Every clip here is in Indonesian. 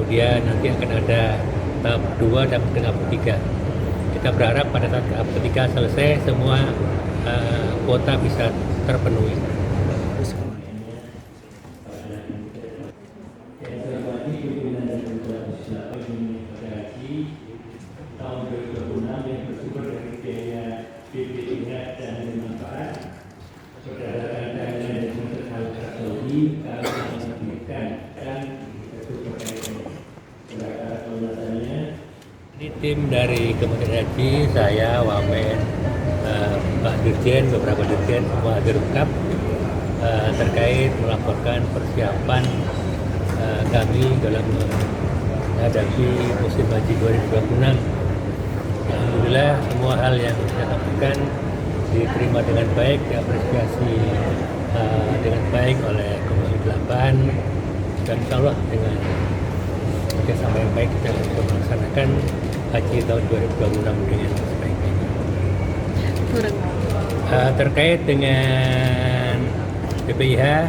kemudian nanti akan ada tahap kedua dan tahap ketiga. Kita berharap pada saat tahap ketiga selesai semua kuota bisa terpenuhi. Ini tim dari Kementerian Haji, saya, Wamen, Pak Dirjen, beberapa Dirjen, semua hadir lengkap terkait melaporkan persiapan kami dalam menghadapi musim haji 2026. Alhamdulillah semua hal yang saya lakukan diterima dengan baik, diapresiasi dengan baik oleh Komisi 8, dan insya Allah dengan kerjasama yang baik kita bisa melaksanakan haji tahun 2026 dengan sebaik-baiknya. Terkait dengan BPIH,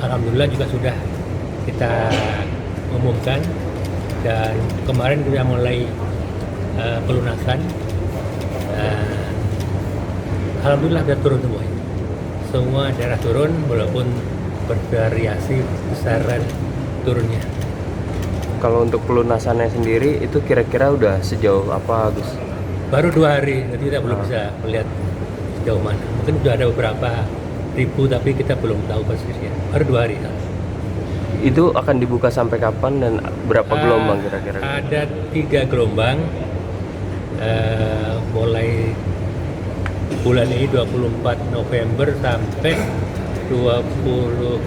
alhamdulillah juga sudah kita umumkan, dan kemarin kita mulai pelunasan. Alhamdulillah sudah turun semuanya. Semua daerah turun walaupun bervariasi besaran turunnya. Kalau untuk pelunasannya sendiri itu kira-kira udah sejauh apa, Gus? Baru 2 hari, jadi kita belum bisa melihat sejauh mana. Mungkin sudah ada beberapa ribu, tapi kita belum tahu persisnya. Baru 2 hari. Itu akan dibuka sampai kapan dan berapa gelombang kira-kira? Ada 3 gelombang, mulai bulan ini 24 November sampai 29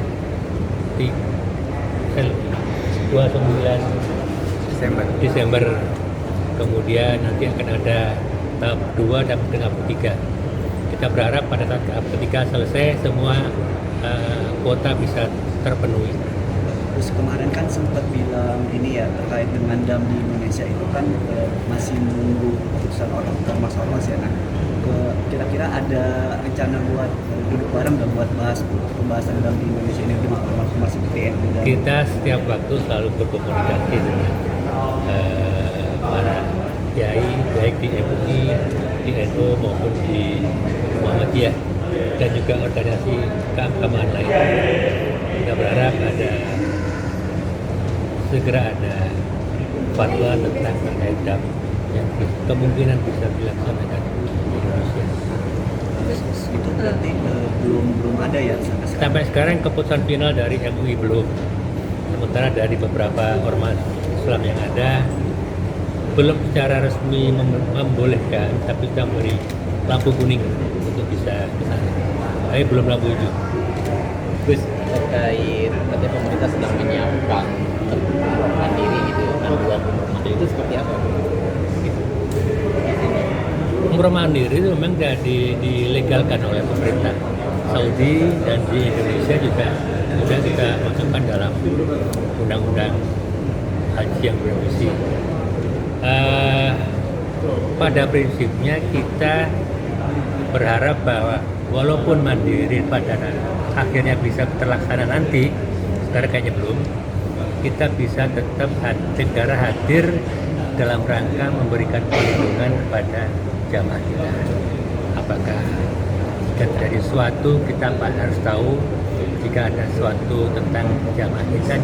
Desember. Kemudian nanti akan ada tahap 2 dan tahap ketiga. Kita berharap pada saat tahap ketiga selesai semua kuota bisa terpenuhi. Terus kemarin kan sempat bilang ini ya terkait dengan dam di Indonesia itu kan masih menunggu keputusan ormas ya. Nah, kira-kira ada rencana buat duduk bareng dan buat bahas pembahasan dam di Indonesia ini dengan ormas seperti NU? Kita setiap waktu selalu berkomunikasi dengan para kiai baik di MUI, di NU maupun di Muhammadiyah, dan juga organisasi keagamaan lain. Kita berharap segera ada fatwa tentang terkait dam yang kemungkinan bisa dilaksanakan di Indonesia. Itu berarti belum ada ya sampai sekarang keputusan final dari MUI belum. Sementara dari beberapa ormas Islam yang ada belum secara resmi membolehkan, tapi kita memberi lampu kuning untuk bisa ke sana. Tapi belum lampu hijau. Gus, terkait katanya pemerintah sedang menyiapkan umroh mandiri gitu, panduan umroh mandiri itu seperti apa? Umroh mandiri itu memang sudah dilegalkan oleh pemerintah Saudi, dan di Indonesia juga sudah kita masukkan dalam undang-undang haji yang beremisi. Pada prinsipnya kita berharap bahwa walaupun mandiri pada akhirnya bisa terlaksana nanti, sekarang kayaknya belum, kita bisa tetap negara hadir dalam rangka memberikan perlindungan kepada jamaah kita. Apakah jika terjadi sesuatu, kita harus tahu. Jika ada sesuatu tentang jamaah kita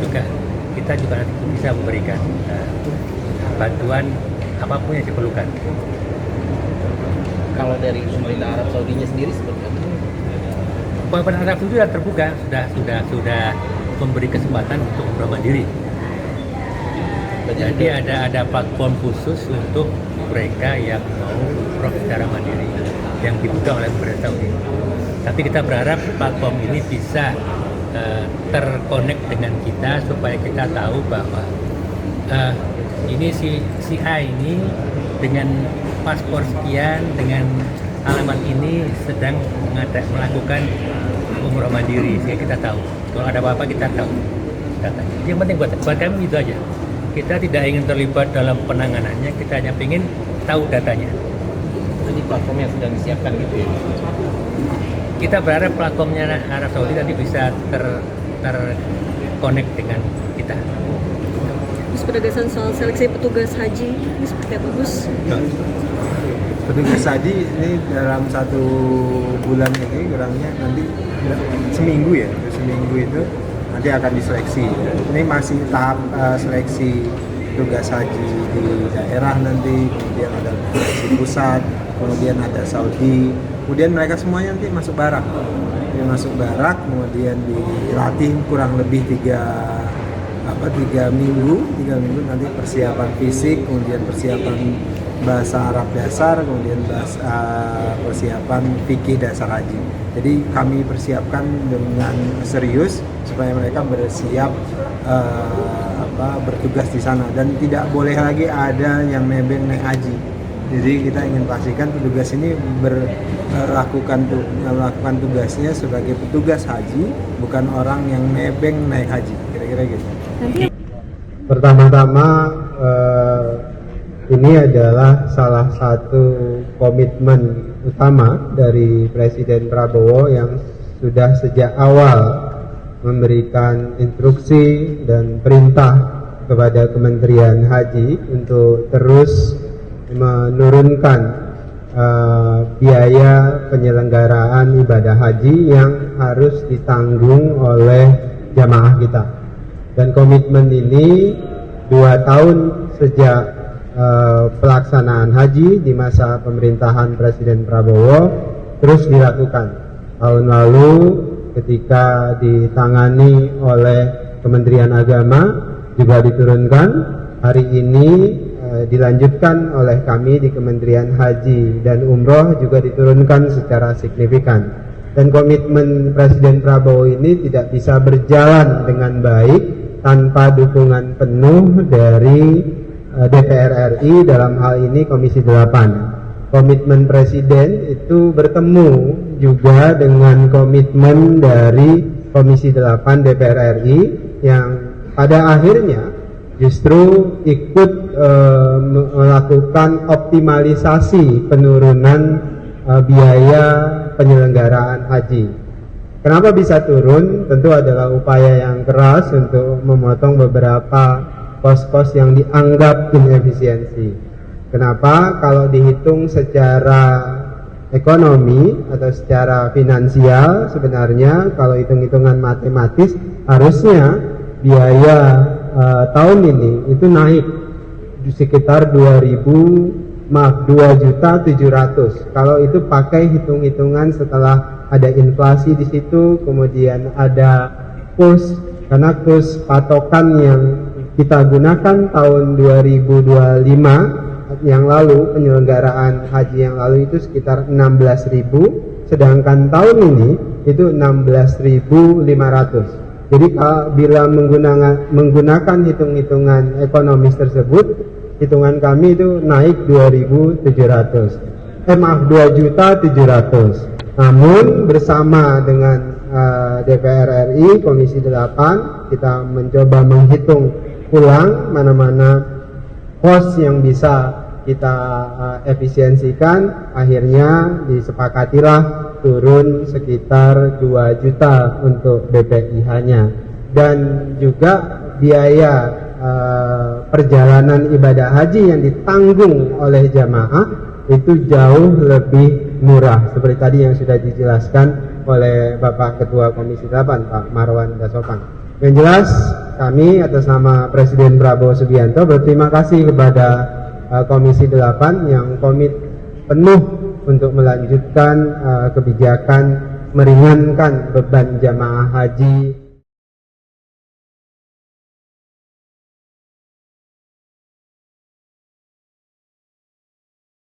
juga nanti bisa memberikan bantuan apapun yang diperlukan. Kalau dari pemerintah Arab Saudinya sendiri seperti apa? Pemerintah Arab Saudi sudah terbuka, sudah memberi kesempatan untuk umroh mandiri. Jadi ada platform khusus untuk mereka yang mau umroh secara mandiri yang dibuka oleh pemerintah Saudi. Tapi kita berharap platform ini bisa terkonek dengan kita supaya kita tahu bahwa ini si A ini dengan paspor sekian, dengan alamat ini sedang melakukan umroh mandiri, sehingga kita tahu. Kalau ada apa-apa kita tahu datanya. Yang penting buat kami itu aja. Kita tidak ingin terlibat dalam penanganannya, kita hanya ingin tahu datanya. Jadi platform yang sedang disiapkan gitu ya? Kita berharap platformnya Arab Saudi nanti bisa terkonek dengan kita. penegasan soal seleksi petugas haji ini seperti apa, Gus? Petugas haji ini dalam 1 bulan ini kurangnya nanti seminggu itu nanti akan diseleksi. Ini masih tahap seleksi petugas haji di daerah nanti, kemudian ada seleksi pusat, kemudian ada Saudi, kemudian mereka semuanya nanti masuk barak. Kemudian dilatih kurang lebih 3 minggu nanti persiapan fisik, kemudian persiapan bahasa Arab dasar, kemudian persiapan fikih dasar haji. Jadi kami persiapkan dengan serius supaya mereka bersiap bertugas di sana, dan tidak boleh lagi ada yang nebeng naik haji. Jadi kita ingin pastikan petugas ini melakukan tugasnya sebagai petugas haji, bukan orang yang nebeng naik haji, kira-kira gitu. Pertama-tama ini adalah salah satu komitmen utama dari Presiden Prabowo yang sudah sejak awal memberikan instruksi dan perintah kepada Kementerian Haji untuk terus menurunkan biaya penyelenggaraan ibadah haji yang harus ditanggung oleh jamaah kita. Dan komitmen ini 2 tahun sejak pelaksanaan haji di masa pemerintahan Presiden Prabowo terus dilakukan. Tahun lalu ketika ditangani oleh Kementerian Agama juga diturunkan, hari ini dilanjutkan oleh kami di Kementerian Haji dan Umroh juga diturunkan secara signifikan. Dan komitmen Presiden Prabowo ini tidak bisa berjalan dengan baik tanpa dukungan penuh dari DPR RI, dalam hal ini Komisi 8. Komitmen Presiden itu bertemu juga dengan komitmen dari Komisi 8 DPR RI yang pada akhirnya justru ikut melakukan optimalisasi penurunan biaya penyelenggaraan haji. Kenapa bisa turun? Tentu adalah upaya yang keras untuk memotong beberapa kos-kos yang dianggap inefisiensi. Kenapa? Kalau dihitung secara ekonomi atau secara finansial, sebenarnya kalau hitung-hitungan matematis harusnya biaya tahun ini itu naik sekitar 2.700.000 kalau itu pakai hitung-hitungan setelah ada inflasi di situ, kemudian ada kurs, karena kurs patokan yang kita gunakan tahun 2025 yang lalu, penyelenggaraan haji yang lalu itu sekitar 16.000, sedangkan tahun ini itu 16.500. Jadi bila menggunakan hitung-hitungan ekonomis tersebut, hitungan kami itu naik 2.700. 2.700. Namun bersama dengan DPR RI, Komisi 8, kita mencoba menghitung ulang mana-mana kos yang bisa kita efisiensikan. Akhirnya disepakatilah turun sekitar 2 juta untuk BPIH-nya, dan juga biaya perjalanan ibadah haji yang ditanggung oleh jamaah itu jauh lebih murah, seperti tadi yang sudah dijelaskan oleh Bapak Ketua Komisi 8 Pak Marwan Dasopan. Yang jelas kami atas nama Presiden Prabowo Subianto berterima kasih kepada Komisi 8 yang komit penuh untuk melanjutkan kebijakan meringankan beban jamaah haji